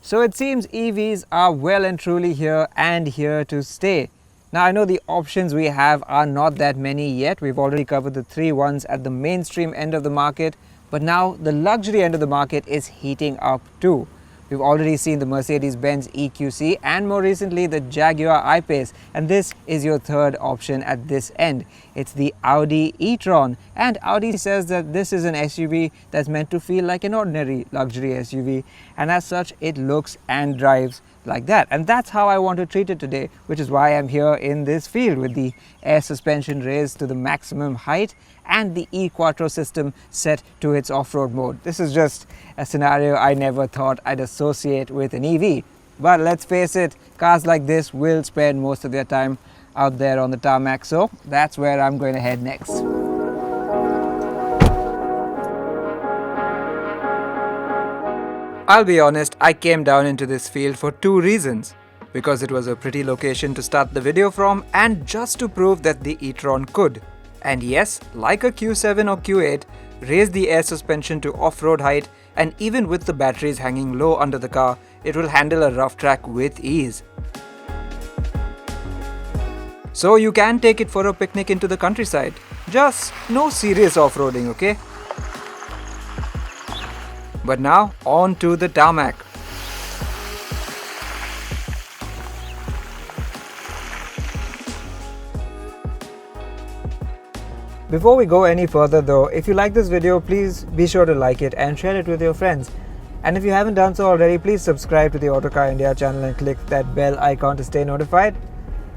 So it seems EVs are well and truly here and here to stay. Now I know the options we have are not that many yet. We've already covered the three ones at the mainstream end of the market, but now the luxury end of the market is heating up too. We've already seen the Mercedes-Benz EQC and more recently the Jaguar I-Pace, and this is your third option at this end. It's the Audi e-tron, and Audi says that this is an SUV that's meant to feel like an ordinary luxury SUV, and as such it looks and drives like that. And that's how I want to treat it today, which is why I'm here in this field with the air suspension raised to the maximum height and the e-quattro system set to its off-road mode. This is just a scenario I never thought I'd associate with an EV. But let's face it, cars like this will spend most of their time out there on the tarmac, so that's where I'm going to head next. I'll be honest, I came down into this field for two reasons. Because it was a pretty location to start the video from, and just to prove that the e-tron could. And yes, like a Q7 or Q8, raise the air suspension to off-road height, and even with the batteries hanging low under the car, it will handle a rough track with ease. So you can take it for a picnic into the countryside. Just no serious off-roading, okay? But now, on to the tarmac. Before we go any further though, if you like this video, please be sure to like it and share it with your friends. And if you haven't done so already, please subscribe to the Autocar India channel and click that bell icon to stay notified.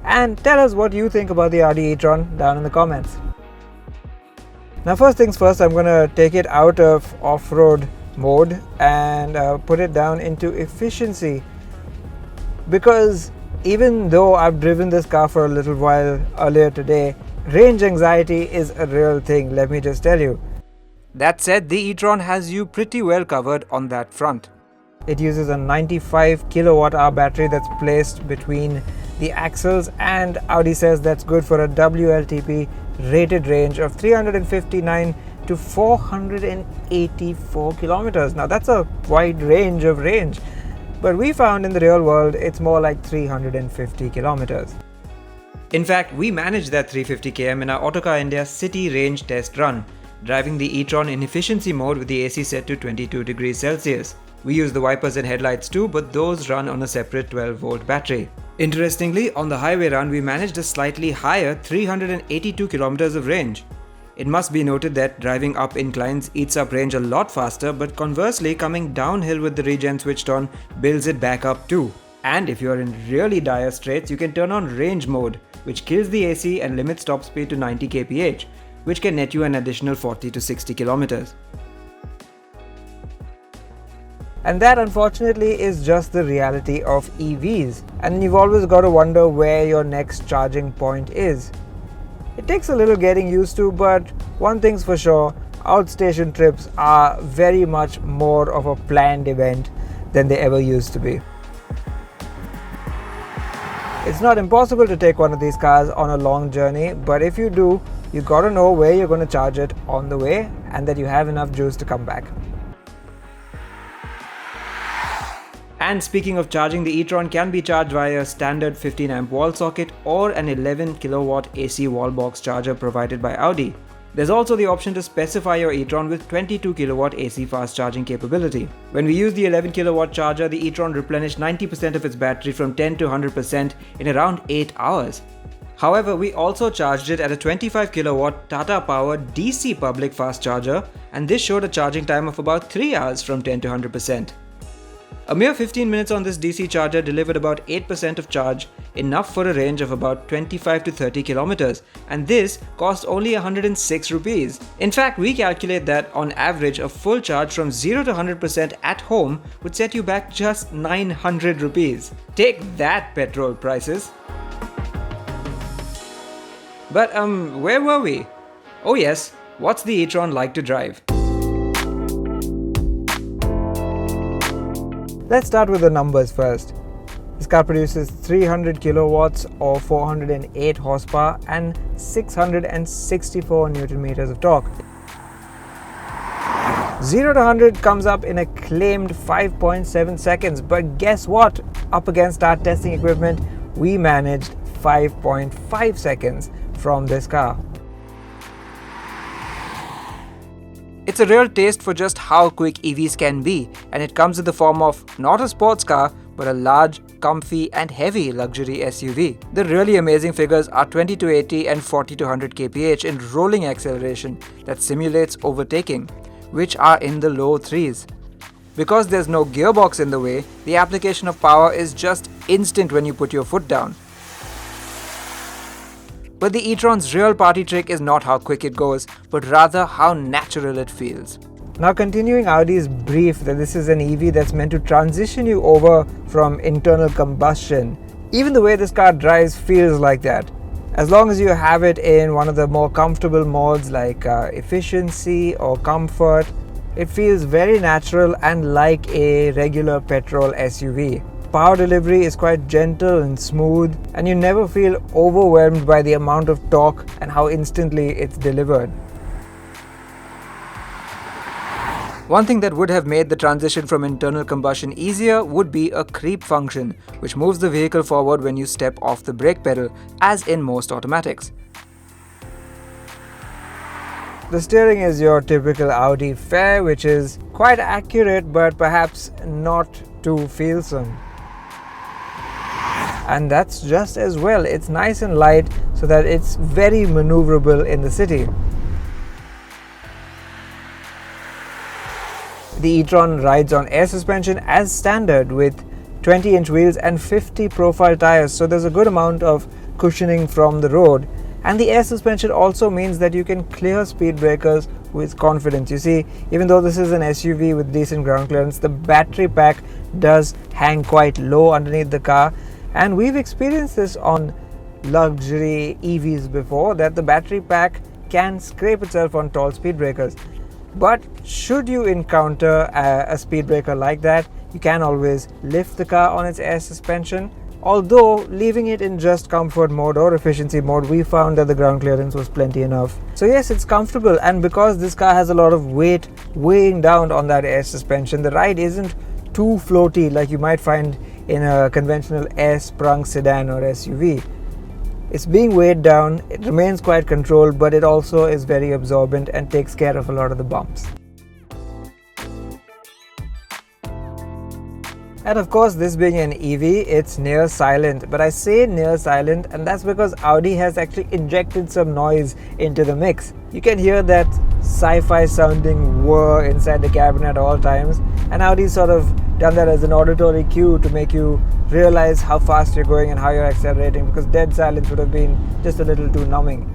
And tell us what you think about the Audi e-tron down in the comments. Now first things first, I'm going to take it out of off-road mode and put it down into efficiency. Because even though I've driven this car for a little while earlier today, range anxiety is a real thing, let me just tell you. That said, the e-tron has you pretty well covered on that front. It uses a 95 kWh battery that's placed between the axles, and Audi says that's good for a WLTP rated range of 359 to 484 kilometers. Now that's a wide range of range, but we found in the real world it's more like 350 kilometers. In fact, we managed that 350 km in our Autocar India city range test run, driving the e-tron in efficiency mode with the AC set to 22 degrees Celsius. We use the wipers and headlights too, but those run on a separate 12-volt battery. Interestingly, on the highway run, we managed a slightly higher 382 kilometers of range. It must be noted that driving up inclines eats up range a lot faster, but conversely, coming downhill with the Regen switched on builds it back up too. And if you are in really dire straits, you can turn on range mode, which kills the AC and limits top speed to 90 kph, which can net you an additional 40 to 60 kilometers. And that unfortunately is just the reality of EVs, and you've always got to wonder where your next charging point is. It takes a little getting used to, but one thing's for sure, outstation trips are very much more of a planned event than they ever used to be. It's not impossible to take one of these cars on a long journey, but if you do, you gotta know where you're going to charge it on the way and that you have enough juice to come back. And speaking of charging, the e-tron can be charged via a standard 15 amp wall socket or an 11 kilowatt AC wall box charger provided by Audi. There's also the option to specify your e-tron with 22 kilowatt AC fast charging capability. When we use the 11 kilowatt charger, the e-tron replenished 90% of its battery from 10 to 100% in around 8 hours. However, we also charged it at a 25 kilowatt Tata powered DC public fast charger, and this showed a charging time of about 3 hours from 10 to 100%. A mere 15 minutes on this DC charger delivered about 8% of charge, enough for a range of about 25 to 30 kilometers, and this cost only 106 rupees. In fact, we calculate that on average a full charge from 0 to 100% at home would set you back just 900 rupees. Take that, petrol prices. But where were we? Oh yes, what's the e-tron like to drive? Let's start with the numbers first. This car produces 300 kilowatts or 408 horsepower and 664 Newton meters of torque. 0 to 100 comes up in a claimed 5.7 seconds, but guess what? Up against our testing equipment, we managed 5.5 seconds from this car. It's a real taste for just how quick EVs can be, and it comes in the form of not a sports car, but a large, comfy and heavy luxury SUV. The really amazing figures are 20 to 80 and 40 to 100 kph in rolling acceleration that simulates overtaking, which are in the low 3s. Because there's no gearbox in the way, the application of power is just instant when you put your foot down. But the e-tron's real party trick is not how quick it goes, but rather how natural it feels. Now, continuing Audi's brief that this is an EV that's meant to transition you over from internal combustion, even the way this car drives feels like that. As long as you have it in one of the more comfortable modes like efficiency or comfort, it feels very natural and like a regular petrol SUV. Power delivery is quite gentle and smooth, and you never feel overwhelmed by the amount of torque and how instantly it's delivered. One thing that would have made the transition from internal combustion easier would be a creep function, which moves the vehicle forward when you step off the brake pedal, as in most automatics. The steering is your typical Audi fare, which is quite accurate but perhaps not too feelsome. And that's just as well. It's nice and light so that it's very maneuverable in the city. The e-tron rides on air suspension as standard with 20-inch wheels and 50 profile tires, so there's a good amount of cushioning from the road. And the air suspension also means that you can clear speed breakers with confidence. You see, even though this is an SUV with decent ground clearance, the battery pack does hang quite low underneath the car. And we've experienced this on luxury EVs before, that the battery pack can scrape itself on tall speed breakers. But should you encounter a speed breaker like that, you can always lift the car on its air suspension. Although leaving it in just comfort mode or efficiency mode, we found that the ground clearance was plenty enough. So yes, it's comfortable, and because this car has a lot of weight weighing down on that air suspension, the ride isn't too floaty like you might find in a conventional air-sprung sedan or SUV. It's being weighed down, it remains quite controlled, but it also is very absorbent and takes care of a lot of the bumps. And of course, this being an EV, it's near silent. But I say near silent, and that's because Audi has actually injected some noise into the mix. You can hear that sci-fi sounding whir inside the cabin at all times, and Audi's sort of done that as an auditory cue to make you realize how fast you're going and how you're accelerating, because dead silence would have been just a little too numbing.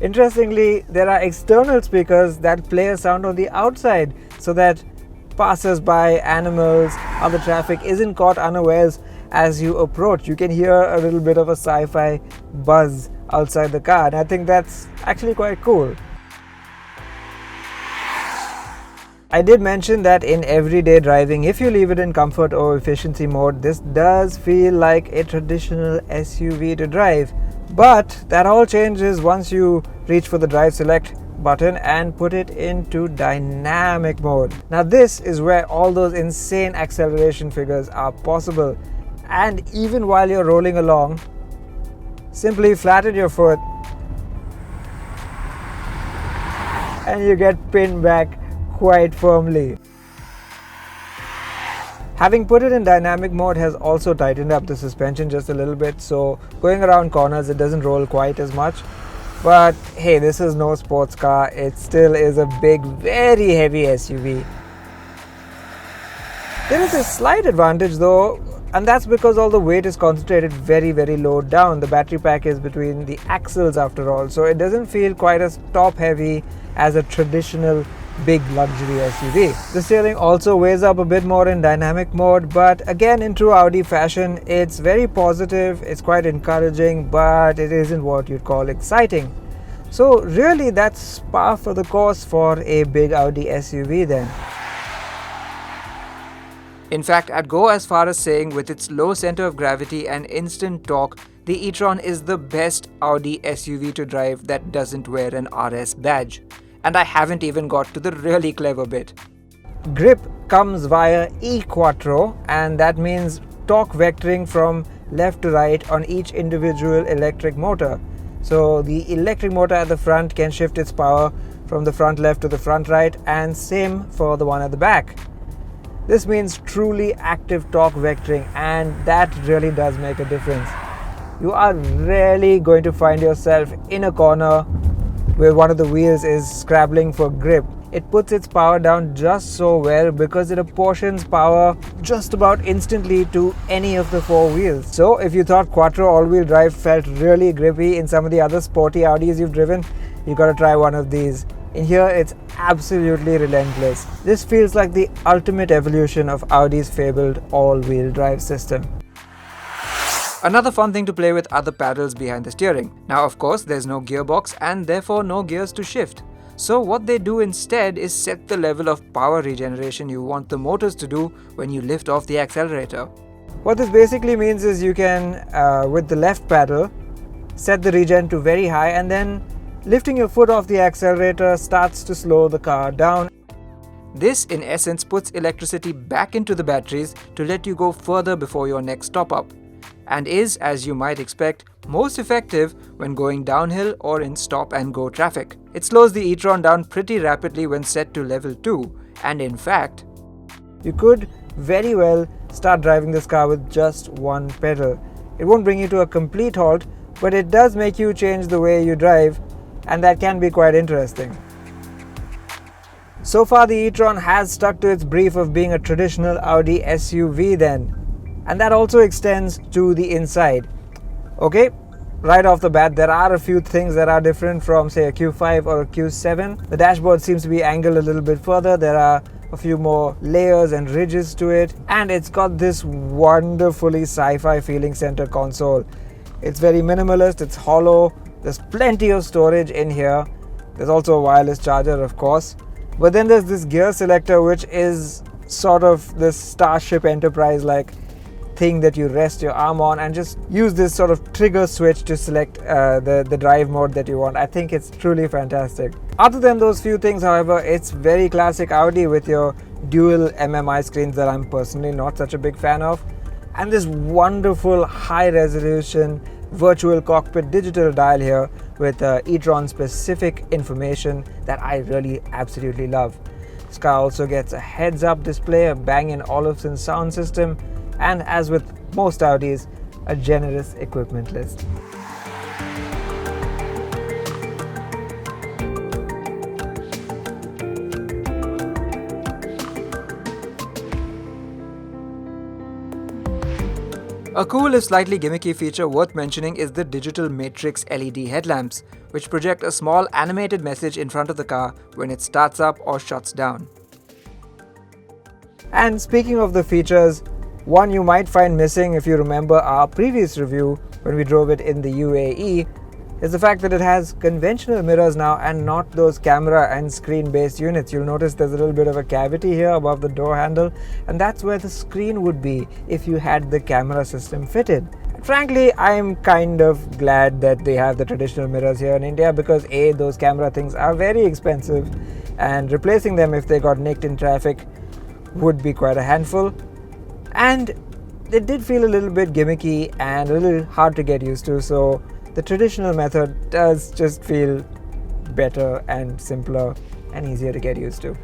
Interestingly, there are external speakers that play a sound on the outside so that passers-by, animals, other traffic isn't caught unawares as you approach. You can hear a little bit of a sci-fi buzz outside the car, and I think that's actually quite cool. I did mention that in everyday driving, if you leave it in comfort or efficiency mode, this does feel like a traditional SUV to drive. But that all changes once you reach for the drive select button and put it into dynamic mode. Now this is where all those insane acceleration figures are possible. And even while you're rolling along, simply flatten your foot and you get pinned back quite firmly. Having put it in dynamic mode has also tightened up the suspension just a little bit, so going around corners it doesn't roll quite as much. But hey, this is no sports car, it still is a big, very heavy SUV. There is a slight advantage though, and that's because all the weight is concentrated very, very low down. The battery pack is between the axles after all, so it doesn't feel quite as top heavy as a traditional big luxury SUV. The steering also weighs up a bit more in dynamic mode, but again, in true Audi fashion, it's very positive, it's quite encouraging, but it isn't what you'd call exciting. So really, that's par for the course for a big Audi SUV then. In fact, I'd go as far as saying with its low center of gravity and instant torque, the e-tron is the best Audi SUV to drive that doesn't wear an RS badge. And I haven't even got to the really clever bit. Grip comes via e-quattro, and that means torque vectoring from left to right on each individual electric motor. So the electric motor at the front can shift its power from the front left to the front right, and same for the one at the back. This means truly active torque vectoring, and that really does make a difference. You are rarely going to find yourself in a corner where one of the wheels is scrabbling for grip. It puts its power down just so well because it apportions power just about instantly to any of the four wheels. So if you thought quattro all-wheel drive felt really grippy in some of the other sporty Audis you've driven, you gotta try one of these. In here, it's absolutely relentless. This feels like the ultimate evolution of Audi's fabled all-wheel drive system. Another fun thing to play with are the paddles behind the steering. Now of course there's no gearbox and therefore no gears to shift. So what they do instead is set the level of power regeneration you want the motors to do when you lift off the accelerator. What this basically means is you can, with the left paddle, set the regen to very high, and then lifting your foot off the accelerator starts to slow the car down. This in essence puts electricity back into the batteries to let you go further before your next top up, and is, as you might expect, most effective when going downhill or in stop and go traffic. It slows the e-tron down pretty rapidly when set to level 2, and in fact, you could very well start driving this car with just one pedal. It won't bring you to a complete halt, but it does make you change the way you drive, and that can be quite interesting. So far the e-tron has stuck to its brief of being a traditional Audi SUV then. And that also extends to the inside. Okay, right off the bat, there are a few things that are different from say a Q5 or a Q7. The dashboard seems to be angled a little bit further. There are a few more layers and ridges to it. And it's got this wonderfully sci-fi feeling center console. It's very minimalist, it's hollow. There's plenty of storage in here. There's also a wireless charger, of course. But then there's this gear selector, which is sort of this Starship Enterprise-like thing that you rest your arm on and just use this sort of trigger switch to select the drive mode that you want. I think it's truly fantastic. Other than those few things, however, it's very classic Audi with your dual MMI screens that I'm personally not such a big fan of, and this wonderful high-resolution virtual cockpit digital dial here with e-tron specific information that I really absolutely love. This car also gets a heads-up display, a Bang & Olufsen sound system, and as with most Audis, a generous equipment list. A cool if slightly gimmicky feature worth mentioning is the digital matrix LED headlamps, which project a small animated message in front of the car when it starts up or shuts down. And speaking of the features, one you might find missing if you remember our previous review when we drove it in the UAE is the fact that it has conventional mirrors now and not those camera and screen based units. You'll notice there's a little bit of a cavity here above the door handle, and that's where the screen would be if you had the camera system fitted. Frankly, I'm kind of glad that they have the traditional mirrors here in India because A, those camera things are very expensive, and replacing them if they got nicked in traffic would be quite a handful. And it did feel a little bit gimmicky and a little hard to get used to, so the traditional method does just feel better and simpler and easier to get used to.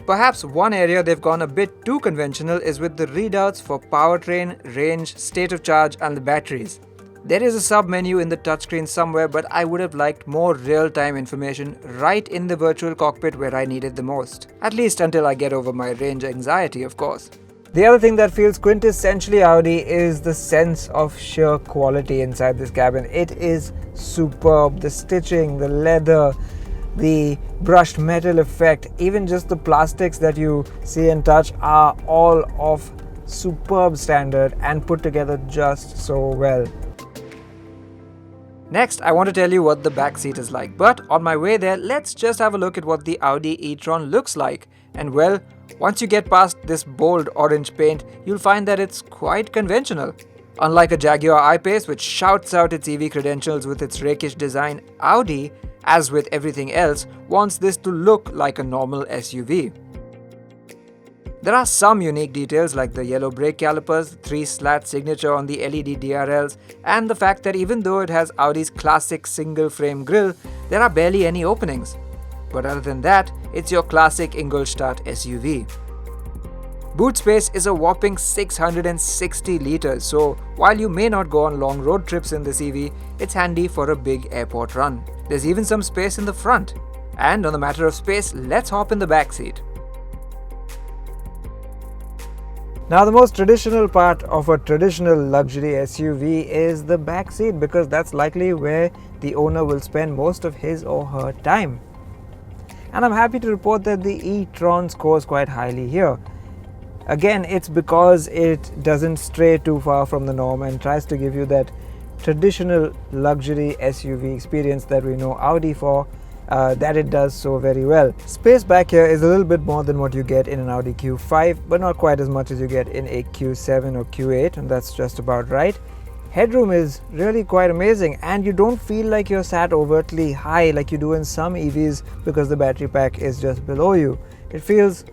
Perhaps one area they've gone a bit too conventional is with the readouts for powertrain, range, state of charge and the batteries. There is a sub-menu in the touchscreen somewhere, but I would have liked more real-time information right in the virtual cockpit where I need it the most. At least until I get over my range anxiety, of course. The other thing that feels quintessentially Audi is the sense of sheer quality inside this cabin. It is superb. The stitching, the leather, the brushed metal effect, even just the plastics that you see and touch are all of superb standard and put together just so well. Next, I want to tell you what the back seat is like, but on my way there, let's just have a look at what the Audi e-tron looks like. And well, once you get past this bold orange paint, you'll find that it's quite conventional. Unlike a Jaguar I-Pace, which shouts out its EV credentials with its rakish design, Audi as with everything else, wants this to look like a normal SUV. There are some unique details like the yellow brake calipers, the 3-slat signature on the LED DRLs, and the fact that even though it has Audi's classic single-frame grille, there are barely any openings. But other than that, it's your classic Ingolstadt SUV. Boot space is a whopping 660 litres, so while you may not go on long road trips in this EV, it's handy for a big airport run. There's even some space in the front. And on the matter of space, let's hop in the back seat. Now the most traditional part of a traditional luxury SUV is the back seat, because that's likely where the owner will spend most of his or her time. And I'm happy to report that the e-tron scores quite highly here. Again, it's because it doesn't stray too far from the norm and tries to give you that traditional luxury SUV experience that we know Audi for, that it does so very well. Space back here is a little bit more than what you get in an Audi Q5, but not quite as much as you get in a Q7 or Q8, and that's just about right. Headroom is really quite amazing, and you don't feel like you're sat overtly high like you do in some EVs because the battery pack is just below you. It feels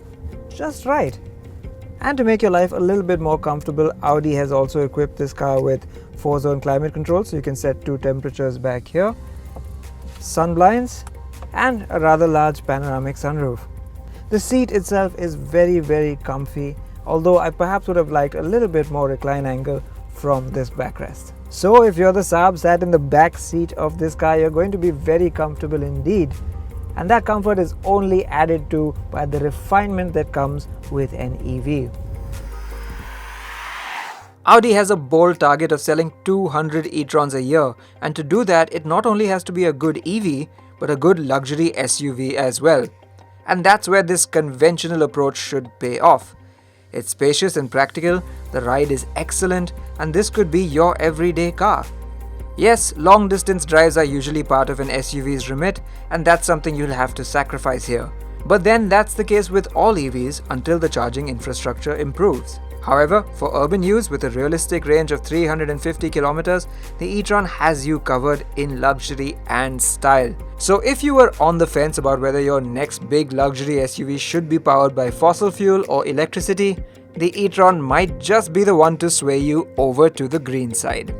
just right. And to make your life a little bit more comfortable, Audi has also equipped this car with 4-zone climate control, so you can set 2 temperatures back here, sun blinds, and a rather large panoramic sunroof. The seat itself is very comfy, although I perhaps would have liked a little bit more recline angle from this backrest. So if you're the Saab sat in the back seat of this car, you're going to be very comfortable indeed. And that comfort is only added to by the refinement that comes with an EV. Audi has a bold target of selling 200 e-trons a year, and to do that, it not only has to be a good EV, but a good luxury SUV as well. And that's where this conventional approach should pay off. It's spacious and practical, the ride is excellent, and this could be your everyday car. Yes, long distance drives are usually part of an SUV's remit, and that's something you'll have to sacrifice here. But then that's the case with all EVs until the charging infrastructure improves. However, for urban use with a realistic range of 350 kilometers, the e-tron has you covered in luxury and style. So if you were on the fence about whether your next big luxury SUV should be powered by fossil fuel or electricity, the e-tron might just be the one to sway you over to the green side.